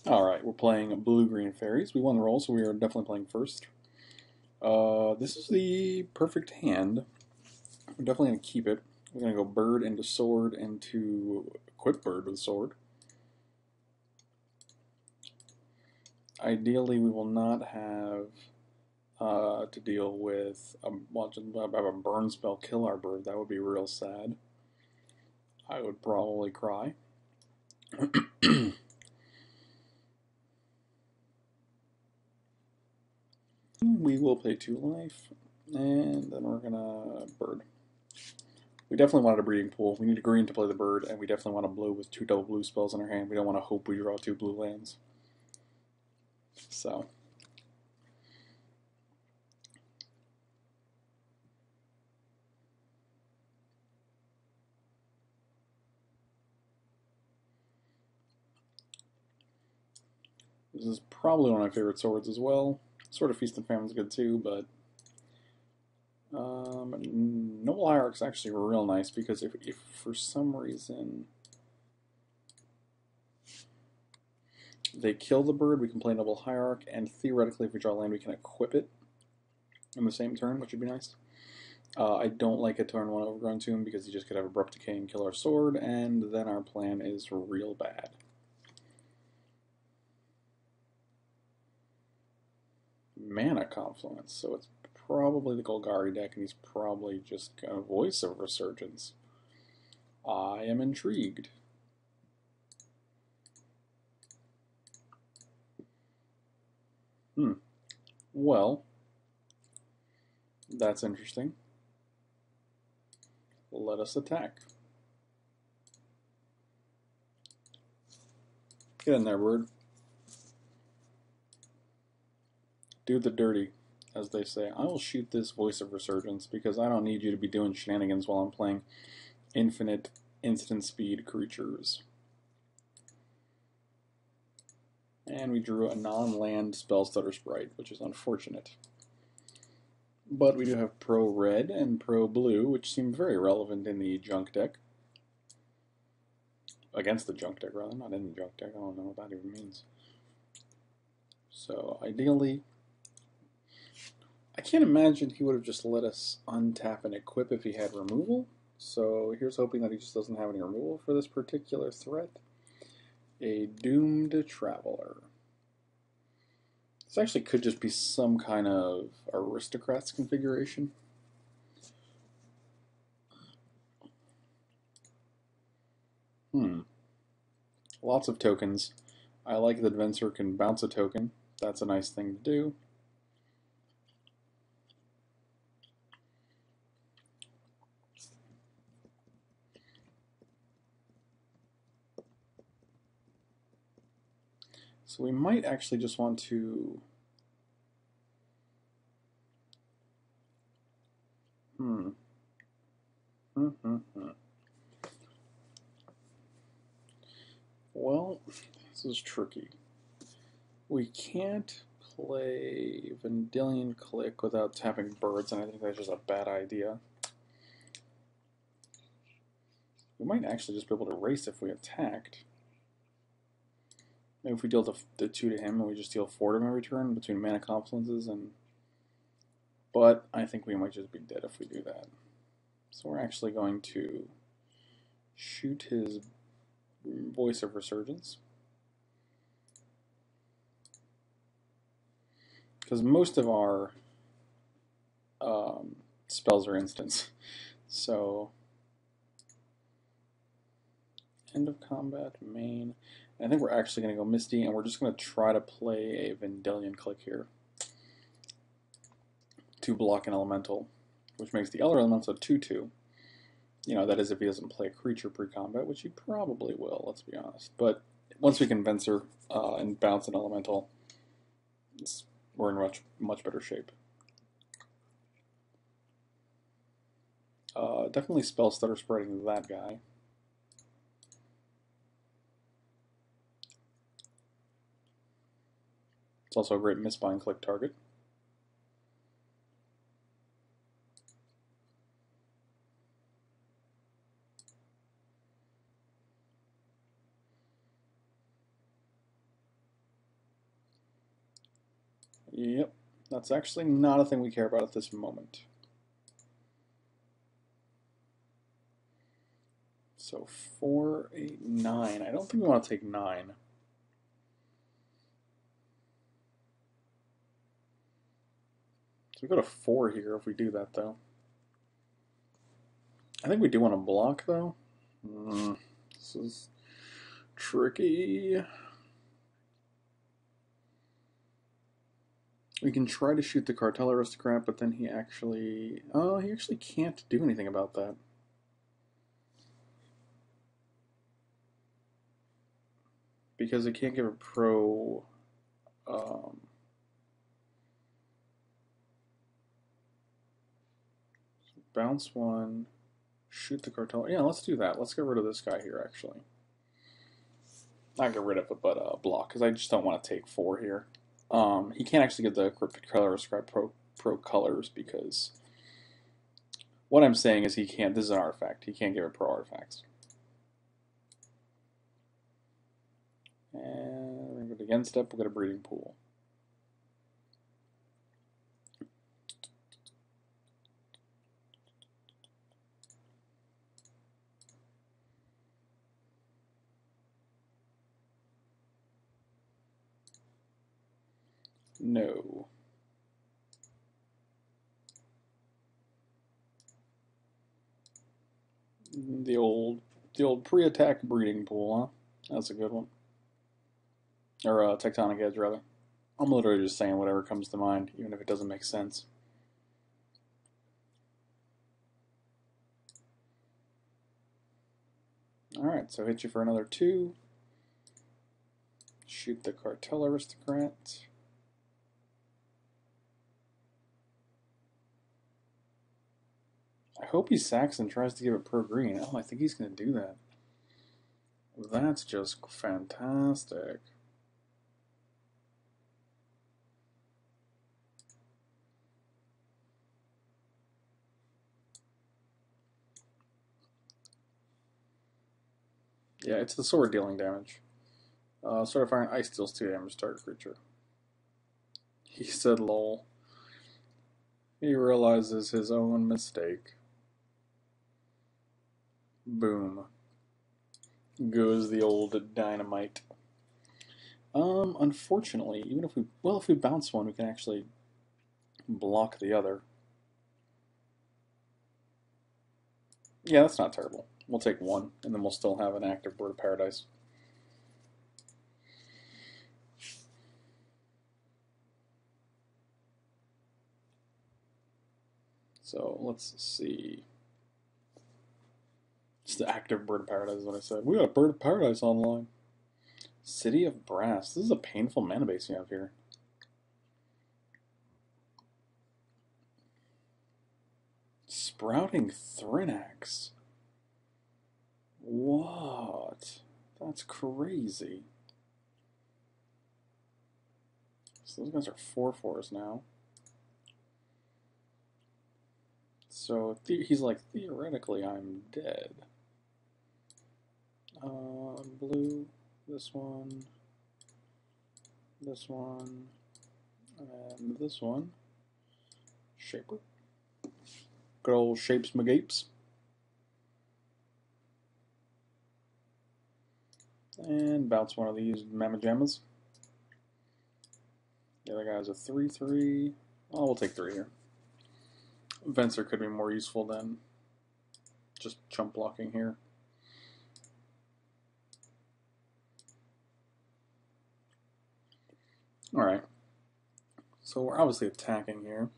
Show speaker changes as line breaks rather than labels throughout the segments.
Alright, we're playing blue-green fairies. We won the roll, so we are definitely playing first. This is the perfect hand. We're definitely going to keep it. We're going to go bird into sword into equip bird with sword. Ideally, we will not have to deal with a burn spell kill our bird. That would be real sad. I would probably cry. We will pay 2 life, and then we're gonna bird. We definitely wanted a breeding pool. We need a green to play the bird, and we definitely want a blue with 2 double blue spells in our hand. We don't want to hope we draw 2 blue lands. So. This is probably one of my favorite swords as well. Sword of Feast and Famine is good too, but Noble Hierarch is actually real nice because if for some reason they kill the bird, we can play Noble Hierarch, and theoretically if we draw land we can equip it in the same turn, which would be nice. I don't like a turn 1 Overgrown Tomb because you just could have Abrupt Decay and kill our sword, and then our plan is real bad. Mana Confluence, so it's probably the Golgari deck, and he's probably just got a Voice of Resurgence. I am intrigued. Well, that's interesting. Let us attack. Get in there, bird. Do the dirty, as they say. I will shoot this Voice of Resurgence because I don't need you to be doing shenanigans while I'm playing infinite instant speed creatures. And we drew a non-land Spellstutter Sprite, which is unfortunate. But we do have pro red and pro blue, which seem very relevant in the junk deck. Against the junk deck, rather, not in the junk deck. I don't know what that even means. So, ideally, I can't imagine he would have just let us untap and equip if he had removal. So here's hoping that he just doesn't have any removal for this particular threat. A Doomed Traveler. This actually could just be some kind of Aristocrats configuration. Lots of tokens. I like that Venser can bounce a token. That's a nice thing to do. So we might actually just want to... Well, this is tricky. We can't play Vendilion Click without tapping birds, and I think that's just a bad idea. We might actually just be able to race if we attacked. Maybe if we deal the 2 to him and we just deal 4 to him every turn between Mana Confluences and... But I think we might just be dead if we do that. So we're actually going to shoot his Voice of Resurgence. Because most of our spells are instants. So, end of combat, main. And I think we're actually going to go Misty, and we're just going to try to play a Vendilion Click here to block an elemental, which makes the other elemental a 2/2. You know, that is if he doesn't play a creature pre-combat, which he probably will, let's be honest. But once we can Venser and bounce an elemental, we're in much better shape. Definitely Spellstutter spreading that guy. It's also a great misbind click target. Yep, that's actually not a thing we care about at this moment. So 4, 8, 9. I don't think we want to take 9. So we go to 4 here if we do that, though. I think we do want to block, though. This is tricky. We can try to shoot the Cartel Aristocrat, but then he actually can't do anything about that. Because it can't give a pro bounce 1, shoot the Cartel. Yeah, let's do that. Let's get rid of this guy here, actually. Not get rid of it, but block, because I just don't want to take 4 here. He can't actually get the Cartel Aristocrat pro colors, because what I'm saying is he can't. This is an artifact. He can't give it pro artifacts. And we're going to go to the end step. We'll get a breeding pool. No. The old pre-attack breeding pool, huh? That's a good one. Or tectonic edge, rather. I'm literally just saying whatever comes to mind, even if it doesn't make sense. Alright, so hit you for another 2. Shoot the Cartel Aristocrat. I hope he sacks and tries to give it pro green. Oh, I think he's going to do that. That's just fantastic. Yeah, it's the sword dealing damage. Sword of Fire and Ice deals 2 damage to target creature. He said lol. He realizes his own mistake. Boom. Goes the old dynamite. Unfortunately, even if we bounce 1, we can actually block the other. Yeah, that's not terrible. We'll take 1, and then we'll still have an active Bird of Paradise. So let's see. It's the active Bird of Paradise is what I said. We got a Bird of Paradise online. City of Brass. This is a painful mana base you have here. Sprouting Thrinax. What? That's crazy. So those guys are 4/4s now. So he's like, theoretically, I'm dead. Blue, this one, and this one. Shaper. Good old Shapes McGapes. And bounce one of these Mamma Jammas. The other guy's a 3/3. Oh, we'll take 3 here. Venser could be more useful than just chump blocking here. Alright. So we're obviously attacking here.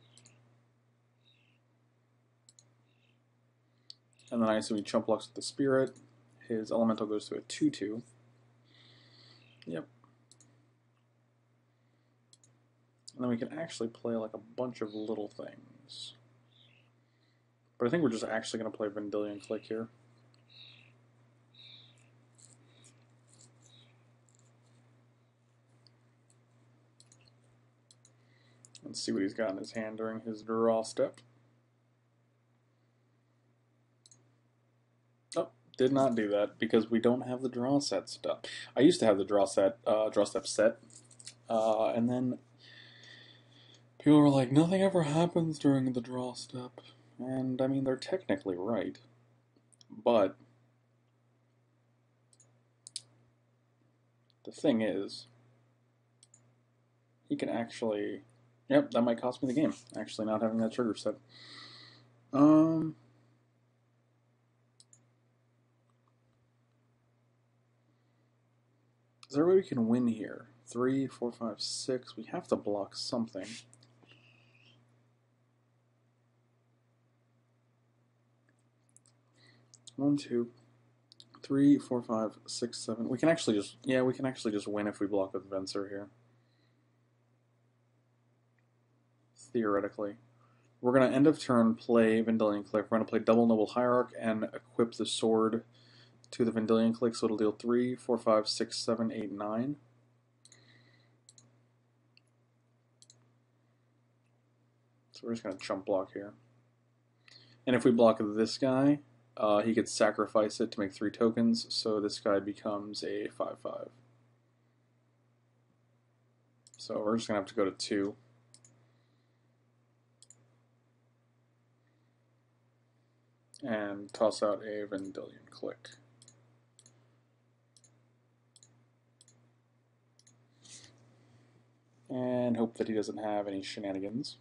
And then I assume he chump blocks with the Spirit. His Elemental goes to a 2/2. Yep. And then we can actually play like a bunch of little things. But I think we're just actually going to play Vendilion Click here. And see what he's got in his hand during his draw step. Oh, did not do that because we don't have the draw set stuff. I used to have the draw step set, and then People are like, nothing ever happens during the draw step. And, I mean, they're technically right. But the thing is, he can actually... Yep, that might cost me the game, actually not having that trigger set. Is there a way we can win here? 3, 4, 5, 6. We have to block something. One, 2, 3, 4, 5, 6, 7. We can actually just... Yeah, we can actually just win if we block with Venser here. Theoretically. We're going to end of turn play Vendilion Click. We're going to play Double Noble Hierarch and equip the sword to the Vendilion Click, so it'll deal 3, 4, 5, 6, 7, 8, 9. So we're just going to chump block here. And if we block this guy, he could sacrifice it to make 3 tokens, so this guy becomes a 5/5. So we're just going to have to go to 2. And toss out a Vendilion Click. And hope that he doesn't have any shenanigans.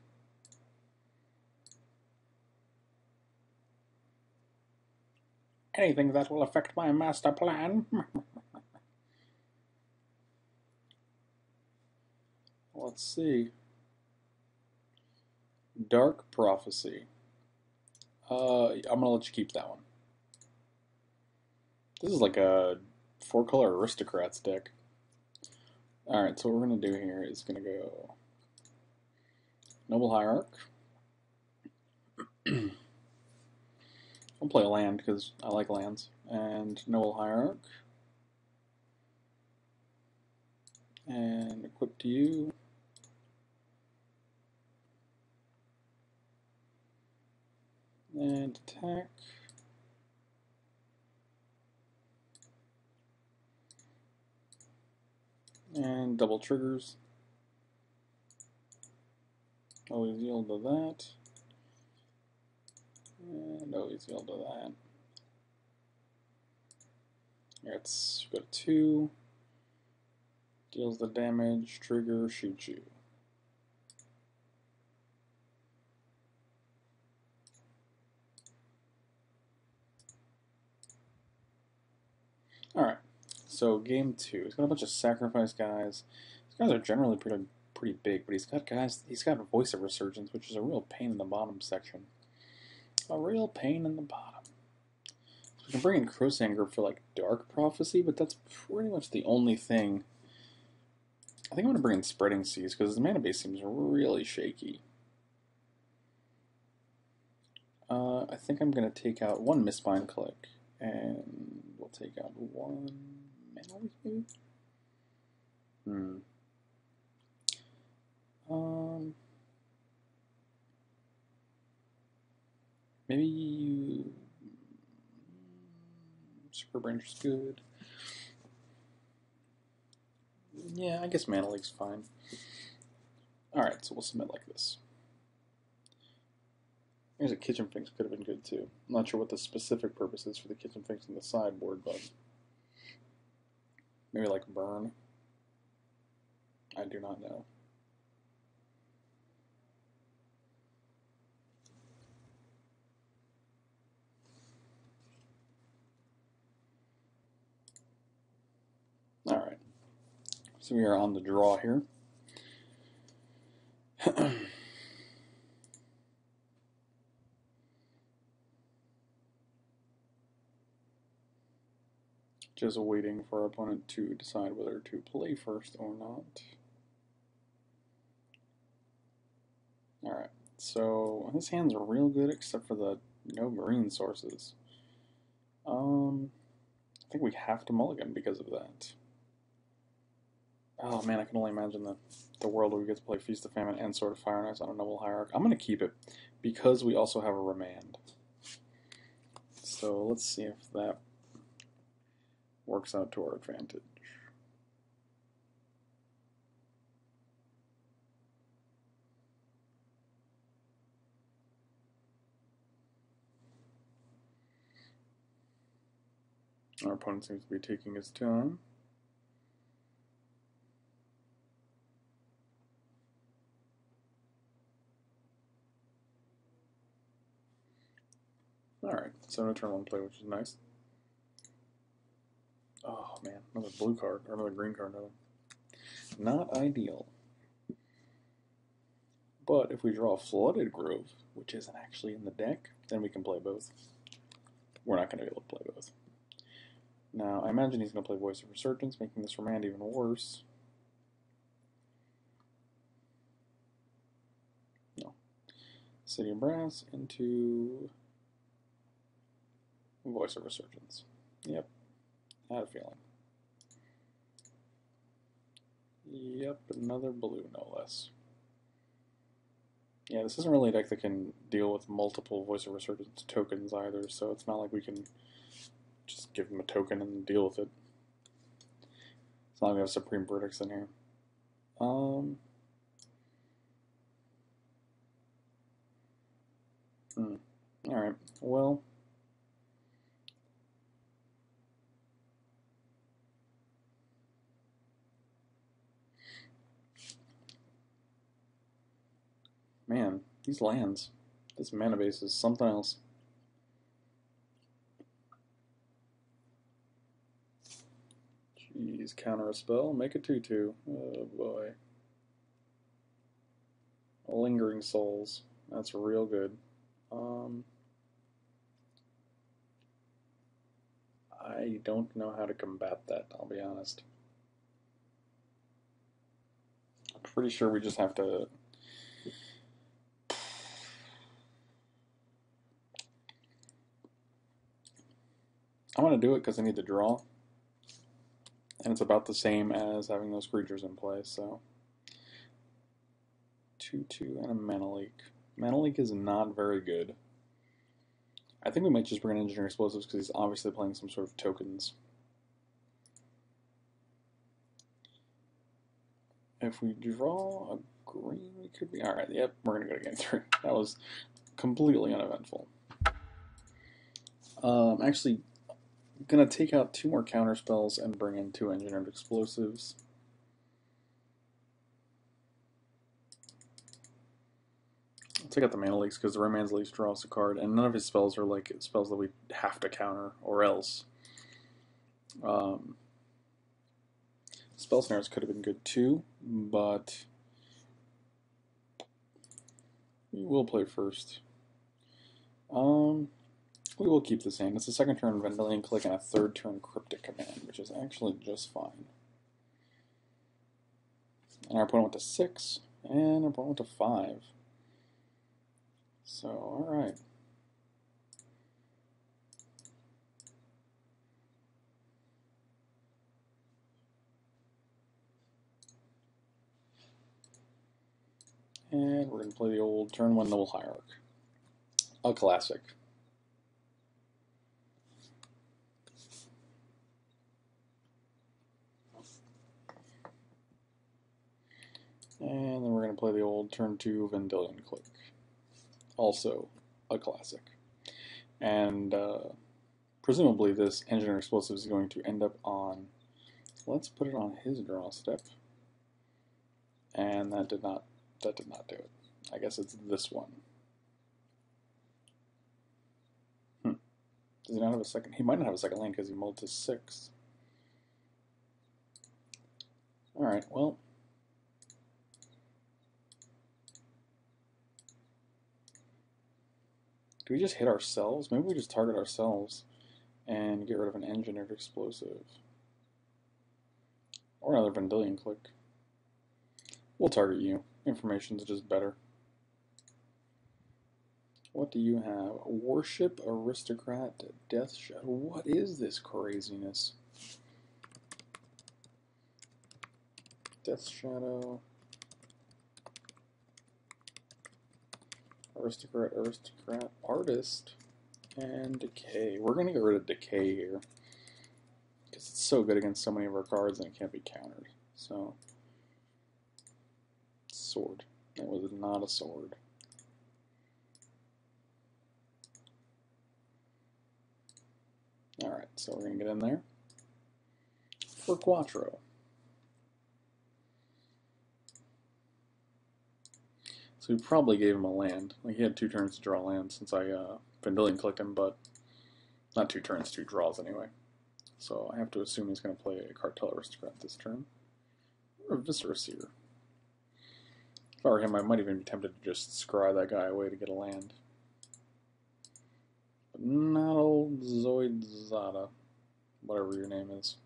Anything that will affect my master plan. Let's see. Dark Prophecy. I'm going to let you keep that one. This is like a 4-color Aristocrats deck. Alright, so what we're going to do here is going to go Noble Hierarch. I'll play a land because I like lands. And Noble Hierarch. And equip to you. And attack. And double triggers. Always yield to that. And always yield to that. Let's go to 2. Deals the damage, trigger, shoot you. Alright, so game 2. He's got a bunch of sacrifice guys. These guys are generally pretty big, but he's got Voice of Resurgence, which is a real pain in the bottom section. A real pain in the bottom. So we can bring in Crowsanger for like Dark Prophecy, but that's pretty much the only thing. I think I'm going to bring in Spreading Seas, because the mana base seems really shaky. I think I'm going to take out 1 Mistbind Click, and we'll take out 1 Mana Leak, maybe? Maybe you... Super Branch is good. Yeah, I guess Mana Leak's fine. Alright, so we'll submit like this. Here's a Kitchen Finks, could have been good too. I'm not sure what the specific purpose is for the Kitchen Finks in the sideboard, but maybe like burn. I do not know. Alright, so we are on the draw here. Just waiting for our opponent to decide whether to play first or not. Alright, so his hands are real good except for the no green sources. I think we have to mulligan because of that. Oh man, I can only imagine the world where we get to play Feast of Famine and Sword of Fire and Ice on a Noble Hierarch. I'm going to keep it because we also have a Remand. So let's see if that works out to our advantage. Our opponent seems to be taking his time. Alright, so no turn 1 play, which is nice. Oh man, another blue card, or another green card, rather. Not ideal. But if we draw a Flooded Grove, which isn't actually in the deck, then we can play both. We're not going to be able to play both. Now, I imagine he's going to play Voice of Resurgence, making this remand even worse. No. City of Brass into Voice of Resurgence. Yep. I had a feeling. Yep, another blue, no less. Yeah, this isn't really a deck that can deal with multiple Voice of Resurgence tokens either, so it's not like we can just give him a token and deal with it. It's not like we have Supreme Verdicts in here. Alright, well. Man, these lands, this mana base is something else. Jeez, counter a spell, make a 2/2. Oh boy. Lingering Souls, that's real good. I don't know how to combat that, I'll be honest. I'm pretty sure we just have to... I'm going to do it because I need to draw. And it's about the same as having those creatures in play, so... 2/2 and a Mana Leak. Mana Leak is not very good. I think we might just bring in Engineer Explosives because he's obviously playing some sort of tokens. If we draw a green, we could be... Alright, yep, we're going to go to game 3. That was completely uneventful. Actually, going to take out 2 more counter spells and bring in 2 Engineered Explosives. I'll take out the Mana Leaks because the Rayman's Leaks draws a card, and none of his spells are like spells that we have to counter, or else. Spell Snares could have been good too, but we will play first. We will keep this in. It's a second turn Vendilion Click and a third turn Cryptic Command, which is actually just fine. And our opponent went to 6, and our opponent went to 5. So, alright. And we're going to play the old turn 1 Noble Hierarch. A classic. And then we're going to play the old turn 2 Vendilion Click. Also a classic. And presumably this Engineer Explosive is going to end up on... Let's put it on his draw step. And that did not do it. I guess it's this one. Does he not have a second? He might not have a second lane because he mulled to 6. Alright, well... Do we just hit ourselves? Maybe we just target ourselves and get rid of an Engineered Explosive. Or another Vendilion Click. We'll target you. Information's just better. What do you have? Worship, Aristocrat, Death Shadow. What is this craziness? Death Shadow. Aristocrat, Artist, and Decay. We're going to get rid of Decay here. Because it's so good against so many of our cards and it can't be countered. So, sword. That was not a sword. Alright, so we're going to get in there for Quattro. So we probably gave him a land. Like, he had 2 turns to draw land since I Vendilion clicked him, but not 2 turns, 2 draws anyway. So I have to assume he's going to play a Cartel Aristocrat this turn. Or a Viscera Seer. If I were him, I might even be tempted to just scry that guy away to get a land. But not old Zoid Zada, whatever your name is.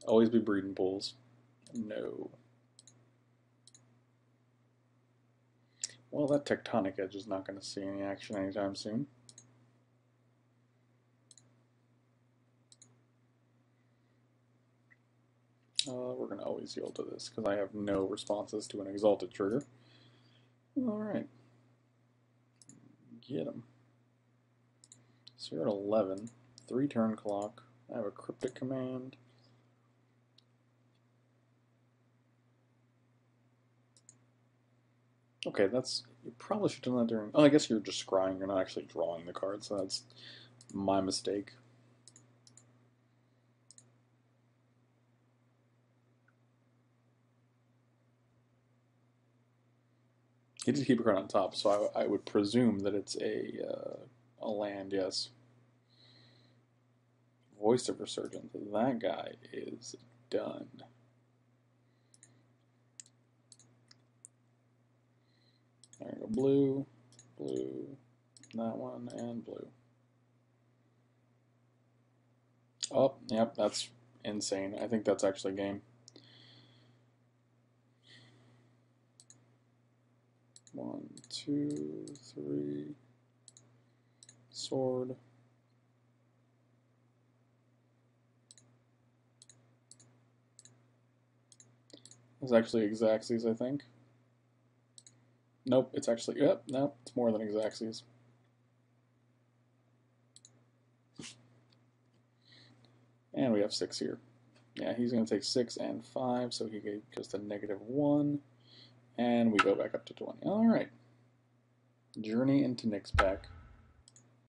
Always be breeding pools. No. Well, that Tectonic Edge is not going to see any action anytime soon. We're going to always yield to this because I have no responses to an Exalted trigger. Alright. Get him. So you're at 11. 3 turn clock. I have a Cryptic Command. Okay, that's... You probably should have done that during... Oh, I guess you're just scrying. You're not actually drawing the card, so that's my mistake. He did keep a card on top, so I would presume that it's a land, yes. Voice of Resurgence. That guy is done. There we go. Blue, blue, that one, and blue. Oh, yep, that's insane. I think that's actually a game. 1, 2, 3. Sword. It's actually Xaxes, I think. Nope, it's actually, yep, no, it's more than Xaxes. And we have 6 here. Yeah, he's going to take 6 and 5, so he gave just a -1. And we go back up to 20. Alright. Journey into Nick's pack.